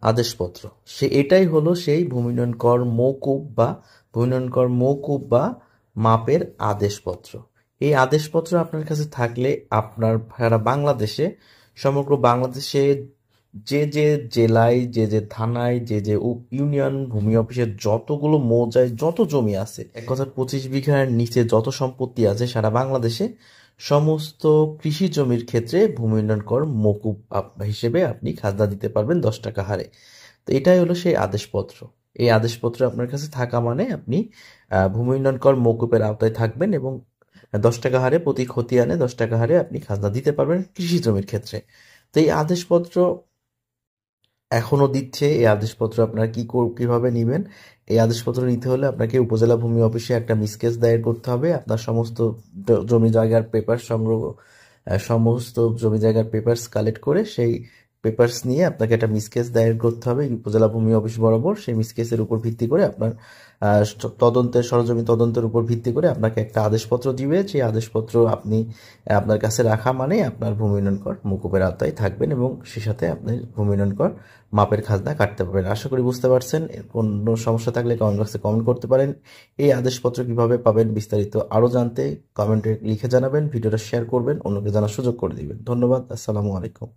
আদেশপত্র এটাই হলো সেই ভূমি উন্নয়ন কর মওকুফ বা ভূমি উন্নয়ন কর মওকুফ বা মাপের আদেশপত্র। এই আদেশপত্র আপনার কাছে থাকলে আপনার সারা বাংলাদেশে, সমগ্র বাংলাদেশে যে যে জেলায়, যে যে থানায়, যে যে ইউনিয়ন ভূমি অফিসের যতগুলো মৌজায় যত জমি আছে, এক কথা 25 বিঘার নিচে যত সম্পত্তি আছে সারা বাংলাদেশে, সমস্ত কৃষি জমির ক্ষেত্রে ভূমি উন্নয়ন কর মওকুফ হিসেবে আপনি খাজনা দিতে পারবেন 10 টাকা হারে। তো এটাই হলো সেই আদেশপত্র। এই আদেশপত্র আপনার কাছে থাকা মানে আপনি ভূমি উন্নয়ন কর মওকুফের আওতায় থাকবেন এবং 10 টাকা হারে, প্রতি খতিয়ানে 10 টাকা হারে আপনি খাজনা দিতে পারবেন কৃষি জমির ক্ষেত্রে। তো এই আদেশপত্র এখনো দিচ্ছে। এই আদেশপত্র আপনারা কিভাবে নিবেন? এই আদেশপত্র নিতে হলে আপনাকে উপজেলা ভূমি অফিসে একটা মিসকেস দায়ের করতে হবে। আপনার সমস্ত জমি জায়গার পেপার সংগ্রহ, সমস্ত জমি জায়গার পেপারস কালেক্ট করে সেই পেপারস নিয়ে আপনাকে একটা মিসকেস দায়ের করতে হবে উপজেলা ভূমি অফিস বরাবর। সেই মিসকেসের উপর ভিত্তি করে আপনার সরজমি তদন্তের উপর ভিত্তি করে আপনাকে একটা আদেশপত্র দিবে। সেই আদেশপত্র আপনি আপনার কাছে রাখা মানে আপনার ভূমি উন্নয়ন কর মওকুফের আওতায় থাকবেন এবং সে সাথে আপনি ভূমি উন্নয়ন কর মাপের খাজনা কাটতে পারবেন। আশা করি বুঝতে পারছেন। কোনো সমস্যা থাকলে কমেন্ট বক্সে কমেন্ট করতে পারেন। এই আদেশপত্র কিভাবে পাবেন বিস্তারিত আরও জানতে কমেন্টে লিখে জানাবেন, ভিডিওটা শেয়ার করবেন, অন্যকে জানার সুযোগ করে দিবেন। ধন্যবাদ। আসসালামু আলাইকুম।